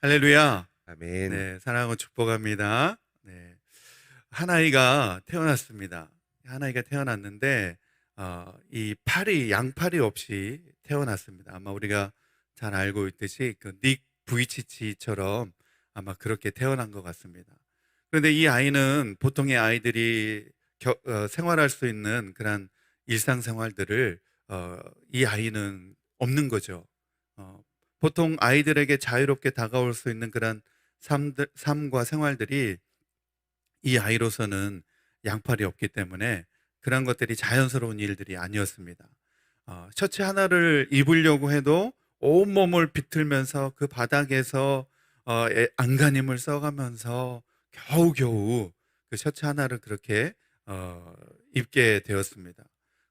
할렐루야. 아멘. 네, 사랑하고 축복합니다. 네, 한 아이가 태어났습니다. 한 아이가 태어났는데 이 팔이 양팔이 없이 태어났습니다. 아마 우리가 잘 알고 있듯이 그 닉 부이치치처럼 아마 그렇게 태어난 것 같습니다. 그런데 이 아이는 보통의 아이들이 생활할 수 있는 그런 일상생활들을 어, 이 아이는 없는 거죠. 어, 보통 아이들에게 자유롭게 다가올 수 있는 그런 삶과 생활들이 이 아이로서는 양팔이 없기 때문에 그런 것들이 자연스러운 일들이 아니었습니다. 셔츠 하나를 입으려고 해도 온몸을 비틀면서 그 바닥에서 안간힘을 써가면서 겨우겨우 그 셔츠 하나를 그렇게 어, 입게 되었습니다.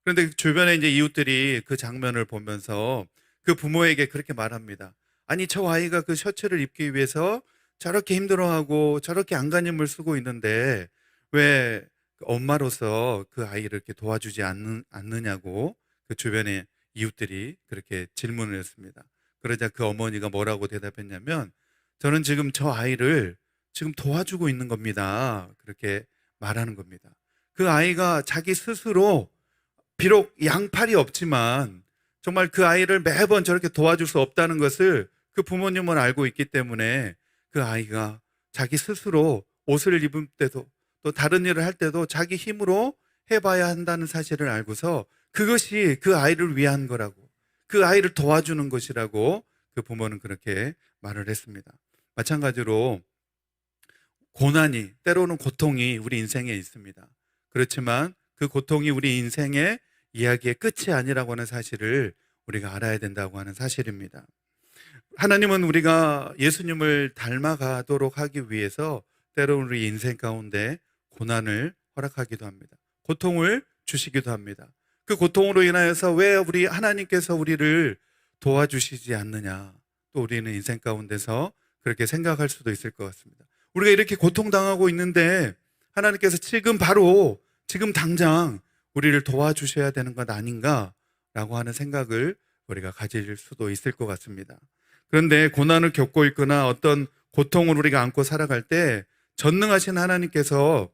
그런데 주변에 이제 이웃들이 그 장면을 보면서 그 부모에게 그렇게 말합니다. 아니, 저 아이가 그 셔츠를 입기 위해서 저렇게 힘들어하고 저렇게 안간힘을 쓰고 있는데 왜 엄마로서 그 아이를 이렇게 도와주지 않느냐고 그 주변의 이웃들이 그렇게 질문을 했습니다. 그러자 그 어머니가 뭐라고 대답했냐면 저는 지금 저 아이를 지금 도와주고 있는 겁니다. 그렇게 말하는 겁니다. 그 아이가 자기 스스로 비록 양팔이 없지만 정말 그 아이를 매번 저렇게 도와줄 수 없다는 것을 그 부모님은 알고 있기 때문에 그 아이가 자기 스스로 옷을 입을 때도 또 다른 일을 할 때도 자기 힘으로 해봐야 한다는 사실을 알고서 그것이 그 아이를 위한 거라고, 그 아이를 도와주는 것이라고 그 부모는 그렇게 말을 했습니다. 마찬가지로 고난이, 때로는 고통이 우리 인생에 있습니다. 그렇지만 그 고통이 우리 인생의 이야기의 끝이 아니라고 하는 사실을 우리가 알아야 된다고 하는 사실입니다. 하나님은 우리가 예수님을 닮아가도록 하기 위해서 때로는 우리 인생 가운데 고난을 허락하기도 합니다. 고통을 주시기도 합니다. 그 고통으로 인하여서 왜 우리 하나님께서 우리를 도와주시지 않느냐, 또 우리는 인생 가운데서 그렇게 생각할 수도 있을 것 같습니다. 우리가 이렇게 고통당하고 있는데 하나님께서 지금 바로 지금 당장 우리를 도와주셔야 되는 것 아닌가라고 하는 생각을 우리가 가질 수도 있을 것 같습니다. 그런데 고난을 겪고 있거나 어떤 고통을 우리가 안고 살아갈 때 전능하신 하나님께서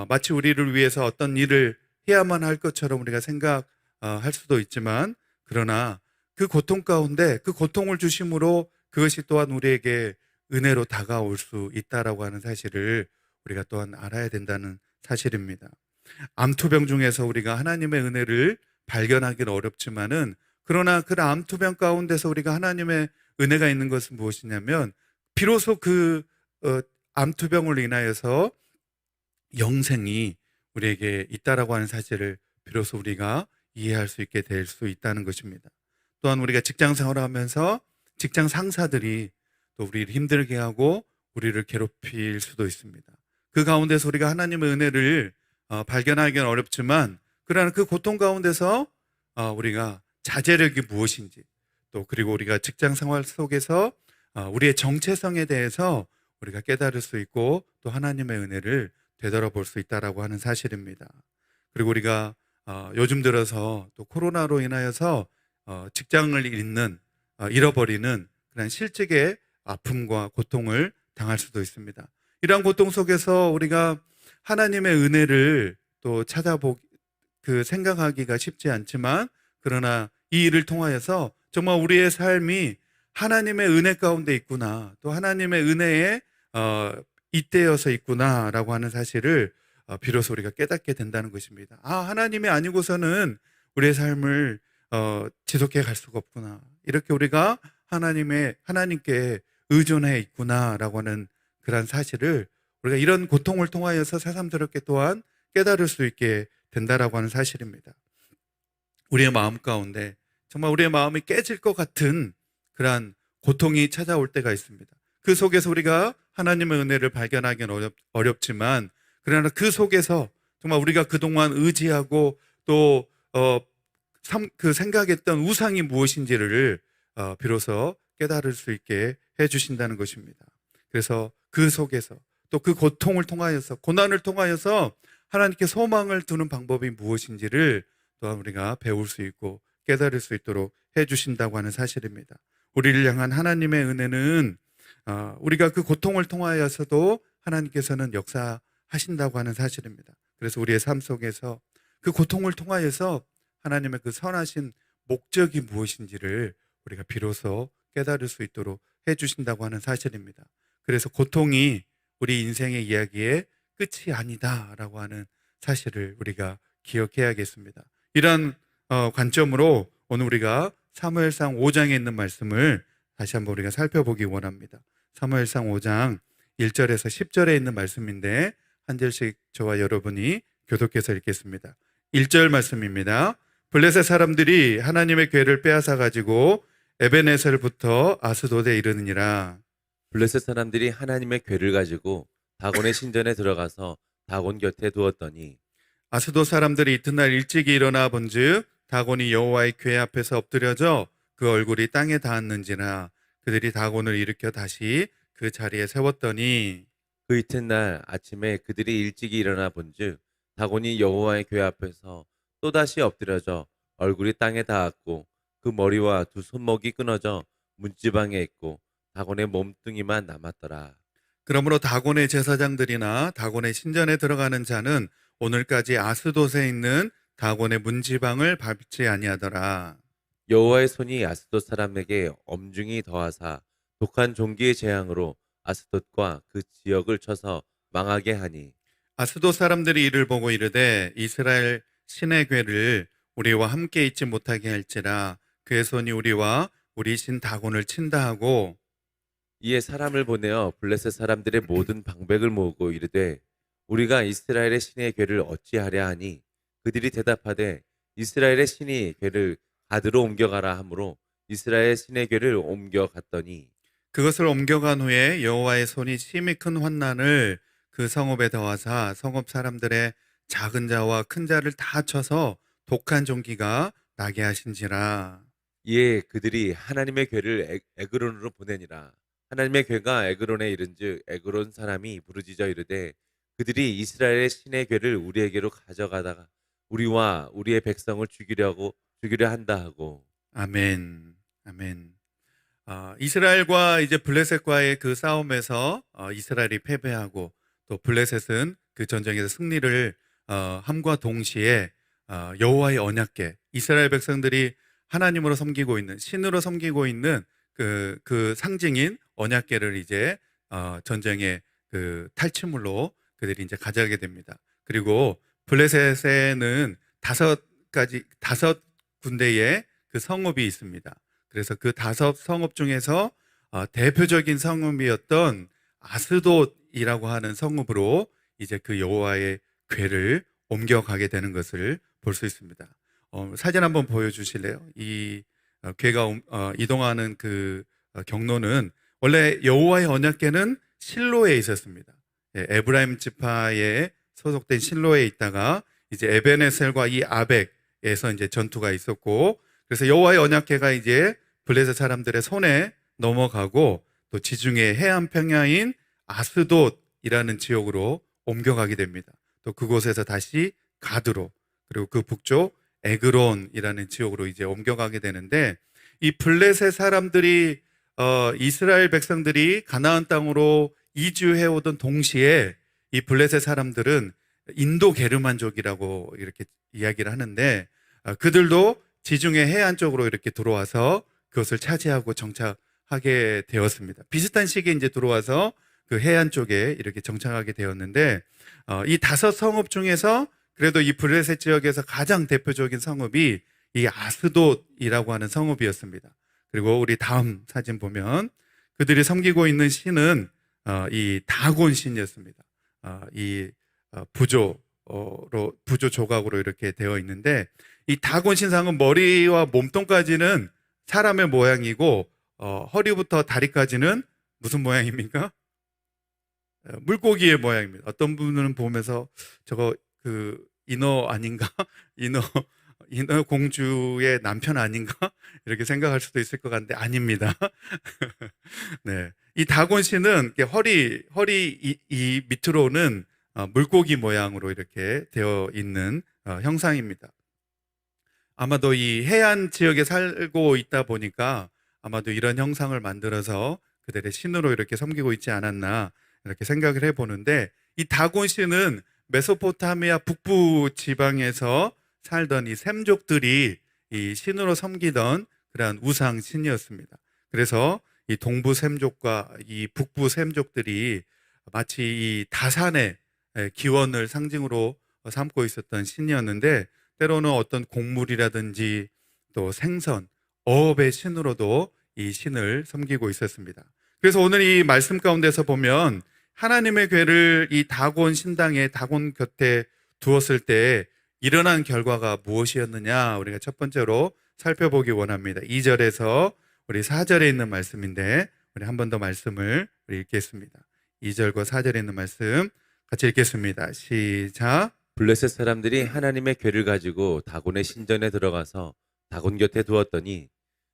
마치 우리를 위해서 어떤 일을 해야만 할 것처럼 우리가 생각할 수도 있지만, 그러나 그 고통 가운데 그 고통을 주심으로 그것이 또한 우리에게 은혜로 다가올 수 있다라고 하는 사실을 우리가 또한 알아야 된다는 사실입니다. 암투병 중에서 우리가 하나님의 은혜를 발견하기는 어렵지만은, 그러나 그 암투병 가운데서 우리가 하나님의 은혜가 있는 것은 무엇이냐면 비로소 그 암투병을 인하여서 영생이 우리에게 있다라고 하는 사실을 비로소 우리가 이해할 수 있게 될 수 있다는 것입니다. 또한 우리가 직장 생활을 하면서 직장 상사들이 또 우리를 힘들게 하고 우리를 괴롭힐 수도 있습니다. 그 가운데서 우리가 하나님의 은혜를 발견하기는 어렵지만, 그러나 그 고통 가운데서 우리가 자제력이 무엇인지, 또 그리고 우리가 직장 생활 속에서 우리의 정체성에 대해서 우리가 깨달을 수 있고 또 하나님의 은혜를 되돌아볼 수 있다라고 하는 사실입니다. 그리고 우리가 요즘 들어서 또 코로나로 인하여서 직장을 잃어버리는 그런 실직의 아픔과 고통을 당할 수도 있습니다. 이러한 고통 속에서 우리가 하나님의 은혜를 또 생각하기가 쉽지 않지만, 그러나 이 일을 통하여서 정말 우리의 삶이 하나님의 은혜 가운데 있구나, 또 하나님의 은혜에 잇대어서 있구나라고 하는 사실을 비로소 우리가 깨닫게 된다는 것입니다. 하나님이 아니고서는 우리의 삶을 지속해 갈 수가 없구나, 이렇게 우리가 하나님께 의존해 있구나라고 하는 그런 사실을 우리가 이런 고통을 통하여서 새삼스럽게 또한 깨달을 수 있게 된다라고 하는 사실입니다. 우리의 마음 가운데 정말 우리의 마음이 깨질 것 같은 그러한 고통이 찾아올 때가 있습니다. 그 속에서 우리가 하나님의 은혜를 발견하기는 어렵지만, 그러나 그 속에서 정말 우리가 그동안 의지하고 또 그 생각했던 우상이 무엇인지를 비로소 깨달을 수 있게 해주신다는 것입니다. 그래서 그 속에서 또 그 고통을 통하여서, 고난을 통하여서 하나님께 소망을 두는 방법이 무엇인지를 또한 우리가 배울 수 있고 깨달을 수 있도록 해주신다고 하는 사실입니다. 우리를 향한 하나님의 은혜는 우리가 그 고통을 통하여서도 하나님께서는 역사하신다고 하는 사실입니다. 그래서 우리의 삶 속에서 그 고통을 통하여서 하나님의 그 선하신 목적이 무엇인지를 우리가 비로소 깨달을 수 있도록 해주신다고 하는 사실입니다. 그래서 고통이 우리 인생의 이야기의 끝이 아니다라고 하는 사실을 우리가 기억해야겠습니다. 이런 관점으로 오늘 우리가 사무엘상 5장에 있는 말씀을 다시 한번 우리가 살펴보기 원합니다. 사무엘상 5장 1절에서 10절에 있는 말씀인데 한 절씩 저와 여러분이 교독해서 읽겠습니다. 1절 말씀입니다. 블레셋 사람들이 하나님의 궤를 빼앗아 가지고 에베네셀부터 아스돗에 이르느니라. 블레셋 사람들이 하나님의 궤를 가지고 다곤의 신전에 들어가서 다곤 곁에 두었더니 아스돗 사람들이 이튿날 일찍이 일어나 본즉 다곤이 여호와의 궤 앞에서 엎드려져 그 얼굴이 땅에 닿았는지라. 그들이 다곤을 일으켜 다시 그 자리에 세웠더니 그 이튿날 아침에 그들이 일찍이 일어나 본즉 다곤이 여호와의 궤 앞에서 또다시 엎드려져 얼굴이 땅에 닿았고 그 머리와 두 손목이 끊어져 문지방에 있고 다곤의 몸뚱이만 남았더라. 그러므로 다곤의 제사장들이나 다곤의 신전에 들어가는 자는 오늘까지 아스돗에 있는 다곤의 문지방을 밟지 아니하더라. 여호와의 손이 아스돗 사람에게 엄중히 더하사 독한 종기의 재앙으로 아스돗과 그 지역을 쳐서 망하게 하니 아스돗 사람들이 이를 보고 이르되 이스라엘 신의 궤를 우리와 함께 있지 못하게 할지라. 그의 손이 우리와 우리 신 다곤을 친다 하고 이에 사람을 보내어 블레셋 사람들의 모든 방백을 모으고 이르되 우리가 이스라엘의 신의 궤를 어찌하랴 하니 그들이 대답하되 이스라엘의 신이 궤를 가드로 옮겨가라 하므로 이스라엘 신의 궤를 옮겨갔더니 그것을 옮겨간 후에 여호와의 손이 심히 큰 환난을 그 성읍에 더하사 성읍 사람들의 작은 자와 큰 자를 다 쳐서 독한 종기가 나게 하신지라. 이에 그들이 하나님의 궤를 에그론으로 보내니라. 하나님의 궤가 에그론에 이른즉 에그론 사람이 부르짖어 이르되 그들이 이스라엘의 신의 궤를 우리에게로 가져가다가 우리와 우리의 백성을 죽이려 한다 하고 아멘. 아멘. 이스라엘과 이제 블레셋과의 그 싸움에서 이스라엘이 패배하고 또 블레셋은 그 전쟁에서 승리를 함과 동시에 여호와의 언약궤, 이스라엘 백성들이 하나님으로 섬기고 있는 신으로 섬기고 있는 그 상징인 언약궤를 이제 전쟁의 그 탈취물로 그들이 이제 가져가게 됩니다. 그리고 블레셋에는 다섯 군데의 그 성읍이 있습니다. 그래서 그 다섯 성읍 중에서 대표적인 성읍이었던 아스돗이라고 하는 성읍으로 이제 그 여호와의 궤를 옮겨가게 되는 것을 볼 수 있습니다. 사진 한번 보여주실래요? 이 궤가 이동하는 그 경로는 원래 여호와의 언약궤는 실로에 있었습니다. 예, 에브라임 지파에 소속된 실로에 있다가 이제 에베네셀과 이 아벡에서 이제 전투가 있었고, 그래서 여호와의 언약궤가 이제 블레셋 사람들의 손에 넘어가고 또 지중해 해안 평야인 아스돗이라는 지역으로 옮겨가게 됩니다. 또 그곳에서 다시 가드로, 그리고 그 북쪽 에그론이라는 지역으로 이제 옮겨가게 되는데, 이 블레셋 사람들이 이스라엘 백성들이 가나안 땅으로 이주해 오던 동시에 이 블레셋 사람들은 인도 게르만족이라고 이렇게 이야기를 하는데, 그들도 지중해 해안 쪽으로 이렇게 들어와서 그것을 차지하고 정착하게 되었습니다. 비슷한 시기에 이제 들어와서 그 해안 쪽에 이렇게 정착하게 되었는데, 이 다섯 성읍 중에서 그래도 이 블레셋 지역에서 가장 대표적인 성읍이 이 아스돗이라고 하는 성읍이었습니다. 그리고 우리 다음 사진 보면 그들이 섬기고 있는 신은 이 다곤 신이었습니다. 이 부조 조각으로 이렇게 되어 있는데, 이 다곤 신상은 머리와 몸통까지는 사람의 모양이고 허리부터 다리까지는 무슨 모양입니까? 물고기의 모양입니다. 어떤 분은 보면서 저거 그 인어 아닌가? 인어 공주의 남편 아닌가? 이렇게 생각할 수도 있을 것 같은데 아닙니다. 네, 이 다곤 씨는 허리 이 밑으로는 물고기 모양으로 이렇게 되어 있는 형상입니다. 아마도 이 해안 지역에 살고 있다 보니까 아마도 이런 형상을 만들어서 그들의 신으로 이렇게 섬기고 있지 않았나 이렇게 생각을 해보는데, 이 다곤 신은 메소포타미아 북부 지방에서 살던 이 셈족들이 이 신으로 섬기던 그러한 우상 신이었습니다. 그래서 이 동부 셈족과 이 북부 셈족들이 마치 이 다산의 기원을 상징으로 삼고 있었던 신이었는데, 때로는 어떤 곡물이라든지 또 생선, 어업의 신으로도 이 신을 섬기고 있었습니다. 그래서 오늘 이 말씀 가운데서 보면 하나님의 궤를 이 다곤 신당의 다곤 곁에 두었을 때 일어난 결과가 무엇이었느냐, 우리가 첫 번째로 살펴보기 원합니다. 2절에서 우리 4절에 있는 말씀인데, 우리 한 번 더 말씀을 우리 읽겠습니다. 2절과 4절에 있는 말씀 같이 읽겠습니다. 시작. 블레셋 사람들이 하나님의 궤를 가지고 다곤의 신전에 들어가서 다곤 곁에 두었더니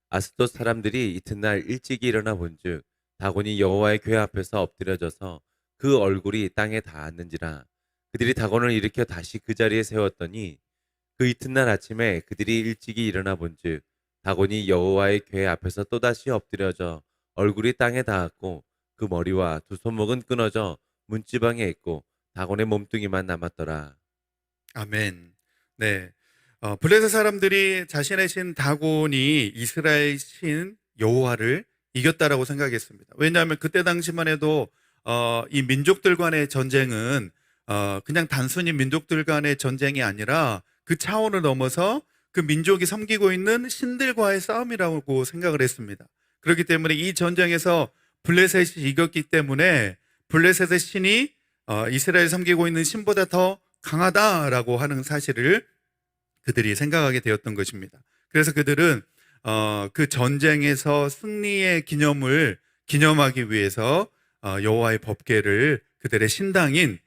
아스돗 사람들이 이튿날 일찍이 일어나 본즉 다곤이 여호와의 궤 앞에서 엎드려져서 그 얼굴이 땅에 닿았는지라. 그들이 다곤을 일으켜 다시 그 자리에 세웠더니 그 이튿날 아침에 그들이 일찍이 일어나 본즉 다곤이 여호와의 궤 앞에서 또다시 엎드려져 얼굴이 땅에 닿았고 그 머리와 두 손목은 끊어져 문지방에 있고 다곤의 몸뚱이만 남았더라. 아멘. 네. 블레셋 사람들이 자신의 신 다곤이 이스라엘 신 여호와를 이겼다라고 생각했습니다. 왜냐하면 그때 당시만 해도 이 민족들 간의 전쟁은 그냥 단순히 민족들 간의 전쟁이 아니라 그 차원을 넘어서 그 민족이 섬기고 있는 신들과의 싸움이라고 생각을 했습니다. 그렇기 때문에 이 전쟁에서 블레셋이 이겼기 때문에 블레셋의 신이 이스라엘 섬기고 있는 신보다 더 강하다라고 하는 사실을 그들이 생각하게 되었던 것입니다. 그래서 그들은 그 전쟁에서 승리의 기념을 기념하기 위해서 여호와의 법궤를 그들의 신당인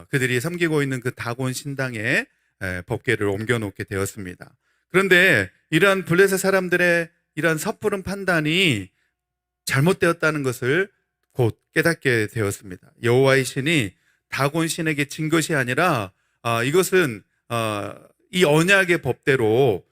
그들이 섬기고 있는 그 다곤 신당에 법궤를 옮겨놓게 되었습니다. 그런데 이러한 블레셋 사람들의 이러한 섣부른 판단이 잘못되었다는 것을 곧 깨닫게 되었습니다. 여호와의 신이 다곤 신에게 진 것이 아니라 이것은 이 언약의 법대로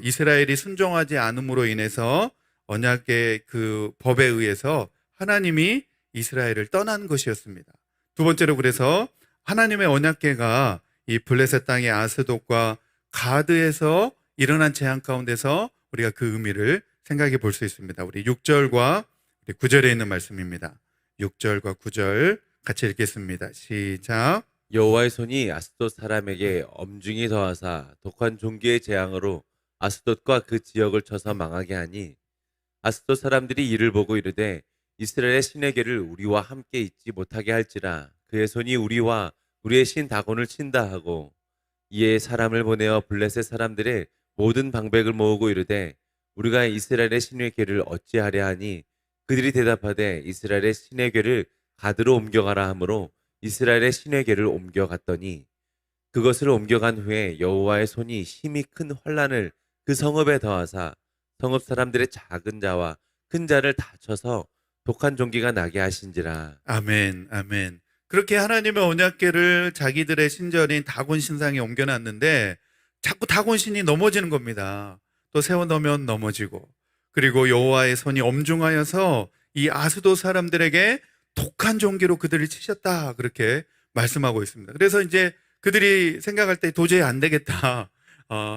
이스라엘이 순종하지 않음으로 인해서 언약의 그 법에 의해서 하나님이 이스라엘을 떠난 것이었습니다. 두 번째로, 그래서 하나님의 언약궤가 이 블레셋 땅의 아스돗과 가드에서 일어난 재앙 가운데서 우리가 그 의미를 생각해 볼 수 있습니다. 우리 6절과 9절에 있는 말씀입니다. 6절과 9절 같이 읽겠습니다. 시작. 여호와의 손이 아스돗 사람에게 엄중히 더하사 독한 종기의 재앙으로 아스돗과 그 지역을 쳐서 망하게 하니 아스돗 사람들이 이를 보고 이르되 이스라엘의 신의 궤를 우리와 함께 있지 못하게 할지라. 그의 손이 우리와 우리의 신 다곤을 친다 하고 이에 사람을 보내어 블레셋 사람들의 모든 방백을 모으고 이르되 우리가 이스라엘의 신의 궤를 어찌하랴 하니 그들이 대답하되 이스라엘의 신의 궤를 가드로 옮겨가라 하므로 이스라엘의 신의 궤를 옮겨갔더니 그것을 옮겨간 후에 여호와의 손이 심히 큰 환난을 그 성읍에 더하사 성읍 사람들의 작은 자와 큰 자를 다 쳐서 독한 종기가 나게 하신지라. 아멘, 아멘. 그렇게 하나님의 언약궤를 자기들의 신전인 다곤 신상에 옮겨놨는데 자꾸 다곤 신이 넘어지는 겁니다. 또 세워놓으면 넘어지고, 그리고 여호와의 손이 엄중하여서 이 아스돗 사람들에게 독한 종기로 그들을 치셨다, 그렇게 말씀하고 있습니다. 그래서 이제 그들이 생각할 때 도저히 안 되겠다,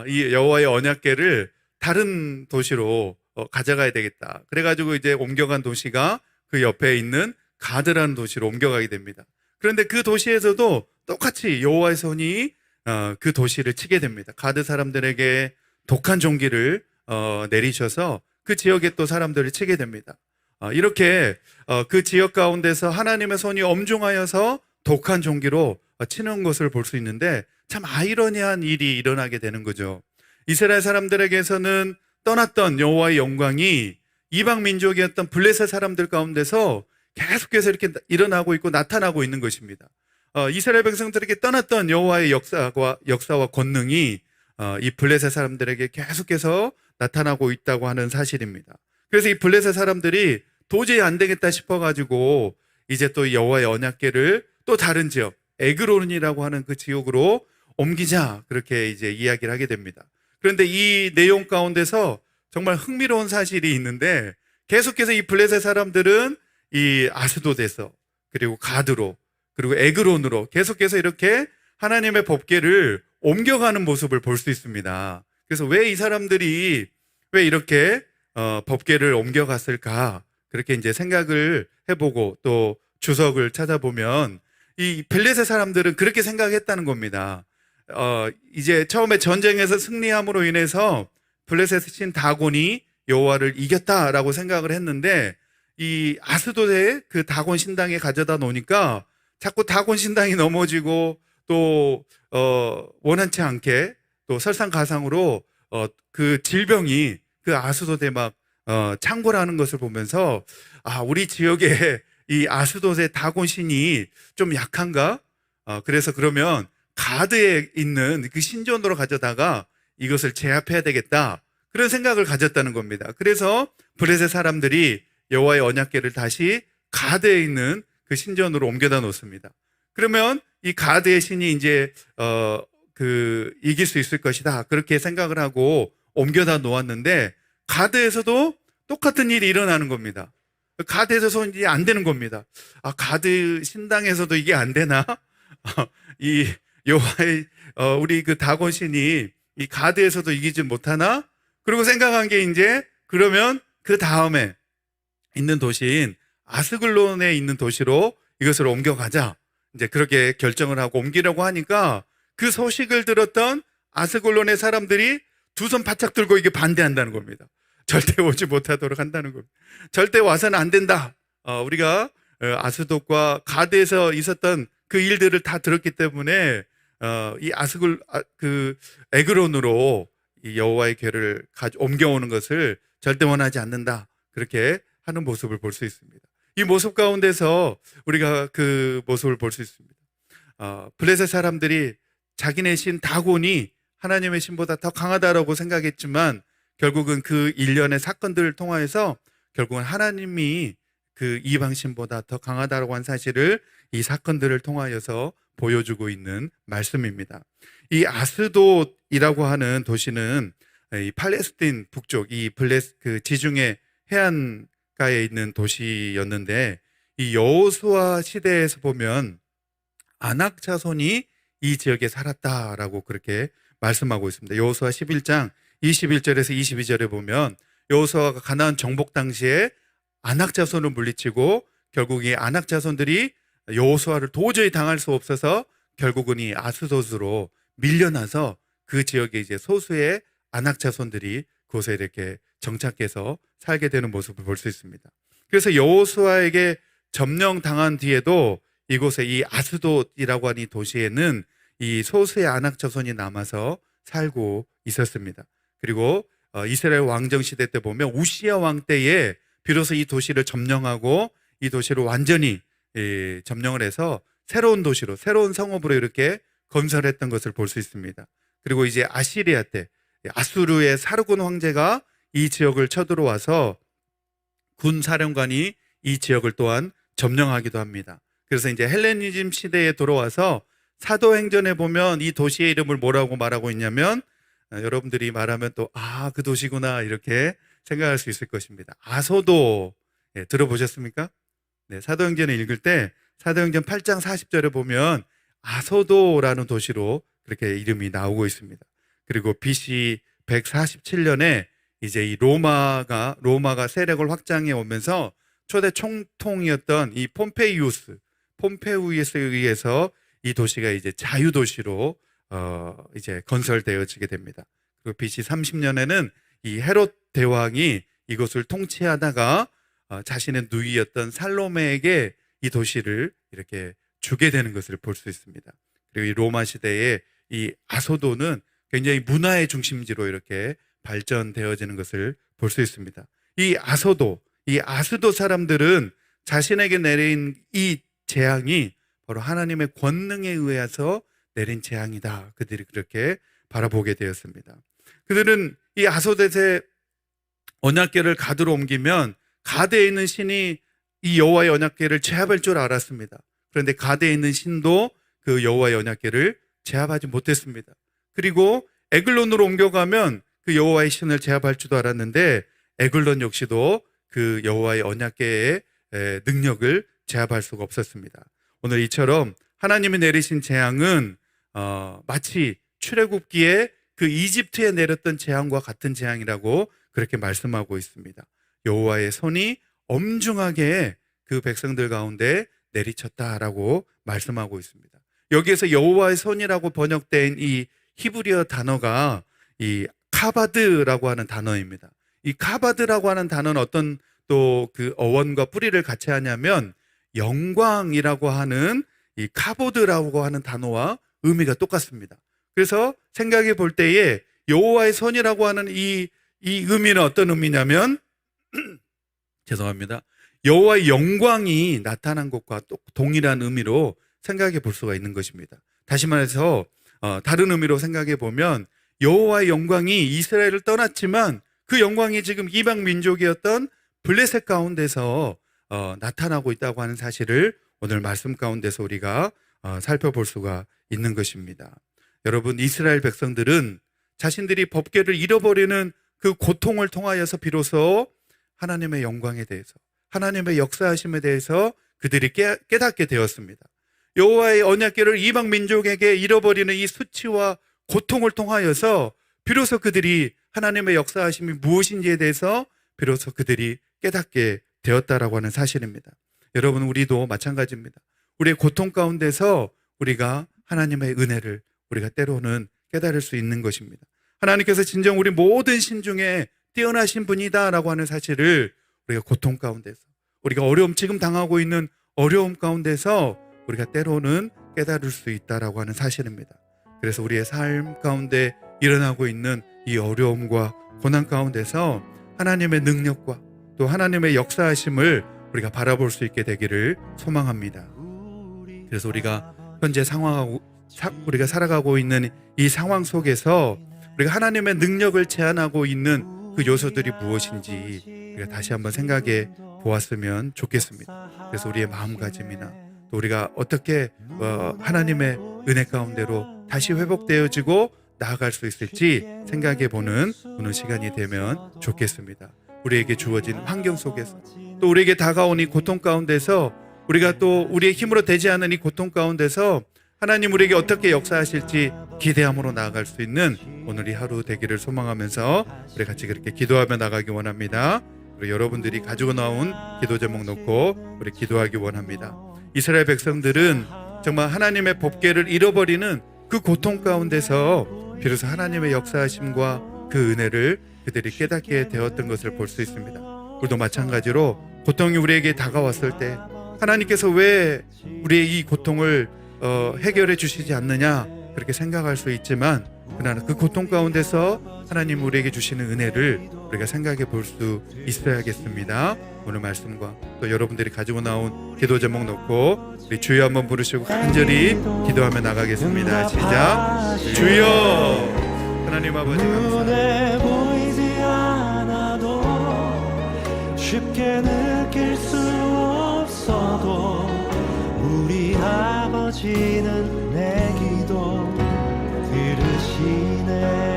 이 여호와의 언약궤를 다른 도시로 가져가야 되겠다. 그래가지고 이제 옮겨간 도시가 그 옆에 있는 가드라는 도시로 옮겨가게 됩니다. 그런데 그 도시에서도 똑같이 여호와의 손이 그 도시를 치게 됩니다. 가드 사람들에게 독한 종기를 내리셔서 그 지역에 또 사람들을 치게 됩니다. 이렇게 그 지역 가운데서 하나님의 손이 엄중하여서 독한 종기로 치는 것을 볼 수 있는데, 참 아이러니한 일이 일어나게 되는 거죠. 이스라엘 사람들에게서는 떠났던 여호와의 영광이 이방 민족이었던 블레셋 사람들 가운데서 계속해서 이렇게 일어나고 있고 나타나고 있는 것입니다. 이스라엘 백성들에게 떠났던 여호와의 역사와 권능이 이 블레셋 사람들에게 계속해서 나타나고 있다고 하는 사실입니다. 그래서 이 블레셋 사람들이 도저히 안 되겠다 싶어가지고 이제 또 여호와의 언약궤를 또 다른 지역, 에그론이라고 하는 그 지역으로 옮기자, 그렇게 이제 이야기를 하게 됩니다. 그런데 이 내용 가운데서 정말 흥미로운 사실이 있는데, 계속해서 이 블레셋 사람들은 이 아스돗에서 그리고 가드로 그리고 에그론으로 계속해서 이렇게 하나님의 법궤를 옮겨가는 모습을 볼 수 있습니다. 그래서 왜 이 사람들이 왜 이렇게 법궤를 옮겨갔을까? 그렇게 이제 생각을 해보고 또 주석을 찾아보면 이 블레셋 사람들은 그렇게 생각했다는 겁니다. 이제 처음에 전쟁에서 승리함으로 인해서 블레셋 신 다곤이 여호와를 이겼다라고 생각을 했는데 이 아스돗의 그 다곤 신당에 가져다 놓으니까 자꾸 다곤 신당이 넘어지고 또 원한치 않게 또 설상가상으로 그 질병이 그 아스돗에 막 창궐하는 것을 보면서 우리 지역에 이 아스돗의 다곤 신이 좀 약한가? 그래서 그러면 가드에 있는 그 신전으로 가져다가 이것을 제압해야 되겠다. 그런 생각을 가졌다는 겁니다. 그래서 블레셋 사람들이 여호와의 언약궤를 다시 가드에 있는 그 신전으로 옮겨다 놓습니다. 그러면 이 가드의 신이 이제 이길 수 있을 것이다. 그렇게 생각을 하고 옮겨다 놓았는데 가드에서도 똑같은 일이 일어나는 겁니다. 가드에서 이제 안 되는 겁니다. 가드 신당에서도 이게 안 되나? 이 여호와의 우리 그 다곤 신이 이 가드에서도 이기지 못하나? 그리고 생각한 게 이제 그러면 그 다음에 있는 도시인 아스글론에 있는 도시로 이것을 옮겨가자. 이제 그렇게 결정을 하고 옮기려고 하니까 그 소식을 들었던 아스글론의 사람들이 두 손 바짝 들고 이게 반대한다는 겁니다. 절대 오지 못하도록 한다는 겁니다. 절대 와서는 안 된다. 우리가 아스돗과 가드에서 있었던 그 일들을 다 들었기 때문에 이 에그론으로 이 여호와의 궤를 옮겨오는 것을 절대 원하지 않는다. 그렇게 하는 모습을 볼 수 있습니다. 이 모습 가운데서 우리가 그 모습을 볼 수 있습니다. 블레셋 사람들이 자기네 신 다곤이 하나님의 신보다 더 강하다라고 생각했지만 결국은 그 일련의 사건들을 통하여서 결국은 하나님이 그 이방신보다 더 강하다라고 한 사실을 이 사건들을 통하여서 보여주고 있는 말씀입니다. 이 아스돗이라고 하는 도시는 이 팔레스틴 북쪽 그 지중해 해안가에 있는 도시였는데 이 여호수아 시대에서 보면 아낙 자손이 이 지역에 살았다라고 그렇게 말씀하고 있습니다. 여호수아 11장 21절에서 22절에 보면 여호수아가 가나안 정복 당시에 아낙 자손을 물리치고 결국 이 아낙 자손들이 여호수아를 도저히 당할 수 없어서 결국은 이 아스돗으로 밀려나서 그 지역에 이제 소수의 아낙 자손들이 그곳에 이렇게 정착해서 살게 되는 모습을 볼 수 있습니다. 그래서 여호수아에게 점령당한 뒤에도 이곳에 이 아스돗이라고 하는 이 도시에는 이 소수의 아낙 자손이 남아서 살고 있었습니다. 그리고 이스라엘 왕정 시대 때 보면 우시야 왕 때에 비로소 이 도시를 점령하고 이 도시를 완전히 점령을 해서 새로운 도시로 새로운 성읍으로 이렇게 건설했던 것을 볼 수 있습니다. 그리고 이제 아시리아 때 아수르의 사르곤 황제가 이 지역을 쳐들어와서 군 사령관이 이 지역을 또한 점령하기도 합니다. 그래서 이제 헬레니즘 시대에 돌아와서 사도행전에 보면 이 도시의 이름을 뭐라고 말하고 있냐면 여러분들이 말하면 또 그 도시구나 이렇게 생각할 수 있을 것입니다. 아소도 들어보셨습니까? 네, 사도행전을 읽을 때 사도행전 8장 40절에 보면 아소도라는 도시로 그렇게 이름이 나오고 있습니다. 그리고 BC 147년에 이제 이 로마가 세력을 확장해 오면서 초대 총통이었던 이 폼페이우스에 의해서 이 도시가 이제 자유도시로 이제 건설되어지게 됩니다. 그리고 BC 30년에는 이 헤롯 대왕이 이곳을 통치하다가 자신의 누이였던 살로메에게 이 도시를 이렇게 주게 되는 것을 볼 수 있습니다. 그리고 이 로마 시대에 이 아소도는 굉장히 문화의 중심지로 이렇게 발전되어지는 것을 볼 수 있습니다. 이 아스도 사람들은 자신에게 내린 이 재앙이 바로 하나님의 권능에 의해서 내린 재앙이다. 그들이 그렇게 바라보게 되었습니다. 그들은 이 아소돗의 언약궤를 가드로 옮기면 가드에 있는 신이 이 여호와의 언약궤를 제압할 줄 알았습니다. 그런데 가드에 있는 신도 그 여호와의 언약궤를 제압하지 못했습니다. 그리고 에글론으로 옮겨가면 그 여호와의 신을 제압할 줄도 알았는데 에글론 역시도 그 여호와의 언약궤에 능력을 제압할 수가 없었습니다. 오늘 이처럼 하나님이 내리신 재앙은 마치 출애굽기에 그 이집트에 내렸던 재앙과 같은 재앙이라고 그렇게 말씀하고 있습니다. 여호와의 손이 엄중하게 그 백성들 가운데 내리쳤다라고 말씀하고 있습니다. 여기에서 여호와의 손이라고 번역된 이 히브리어 단어가 이 카바드라고 하는 단어입니다. 이 카바드라고 하는 단어는 어떤 또 그 어원과 뿌리를 같이 하냐면 영광이라고 하는 이 카보드라고 하는 단어와 의미가 똑같습니다. 그래서 생각해 볼 때에 여호와의 손이라고 하는 이 의미는 어떤 의미냐면 죄송합니다. 여호와의 영광이 나타난 것과 동일한 의미로 생각해 볼 수가 있는 것입니다. 다시 말해서 다른 의미로 생각해 보면 여호와의 영광이 이스라엘을 떠났지만 그 영광이 지금 이방 민족이었던 블레셋 가운데서 나타나고 있다고 하는 사실을 오늘 말씀 가운데서 우리가 살펴볼 수가 있는 것입니다. 여러분, 이스라엘 백성들은 자신들이 법궤를 잃어버리는 그 고통을 통하여서 비로소 하나님의 영광에 대해서, 하나님의 역사하심에 대해서 그들이 깨닫게 되었습니다. 여호와의 언약궤를 이방 민족에게 잃어버리는 이 수치와 고통을 통하여서 비로소 그들이 하나님의 역사하심이 무엇인지에 대해서 비로소 그들이 깨닫게 되었다라고 하는 사실입니다. 여러분, 우리도 마찬가지입니다. 우리의 고통 가운데서 우리가 하나님의 은혜를 우리가 때로는 깨달을 수 있는 것입니다. 하나님께서 진정 우리 모든 신 중에 뛰어나신 분이다라고 하는 사실을 우리가 고통 가운데서, 우리가 지금 당하고 있는 어려움 가운데서 우리가 때로는 깨달을 수 있다라고 하는 사실입니다. 그래서 우리의 삶 가운데 일어나고 있는 이 어려움과 고난 가운데서 하나님의 능력과 또 하나님의 역사하심을 우리가 바라볼 수 있게 되기를 소망합니다. 그래서 우리가 현재 우리가 살아가고 있는 이 상황 속에서 우리가 하나님의 능력을 제한하고 있는 그 요소들이 무엇인지 우리가 다시 한번 생각해 보았으면 좋겠습니다. 그래서 우리의 마음가짐이나 또 우리가 어떻게 하나님의 은혜 가운데로 다시 회복되어지고 나아갈 수 있을지 생각해 보는 오늘 시간이 되면 좋겠습니다. 우리에게 주어진 환경 속에서 또 우리에게 다가온 이 고통 가운데서 우리가 또 우리의 힘으로 되지 않은 이 고통 가운데서 하나님 우리에게 어떻게 역사하실지 기대함으로 나아갈 수 있는 오늘 이 하루 되기를 소망하면서 우리 같이 그렇게 기도하며 나가기 원합니다. 그리고 여러분들이 가지고 나온 기도 제목 놓고 우리 기도하기 원합니다. 이스라엘 백성들은 정말 하나님의 법궤를 잃어버리는 그 고통 가운데서 비로소 하나님의 역사하심과 그 은혜를 그들이 깨닫게 되었던 것을 볼 수 있습니다. 우리도 마찬가지로 고통이 우리에게 다가왔을 때 하나님께서 왜 우리의 이 고통을 해결해 주시지 않느냐 그렇게 생각할 수 있지만 그러나 그 고통 가운데서 하나님 우리에게 주시는 은혜를 우리가 생각해 볼 수 있어야겠습니다. 오늘 말씀과 또 여러분들이 가지고 나온 기도 제목 놓고 우리 주여 한번 부르시고 간절히 기도하며 나가겠습니다. 시작. 주여. 하나님 아버지 눈에 보이지 않아도 쉽게 느낄 수 없어도 우리 아버지는 내 기도 들으시네.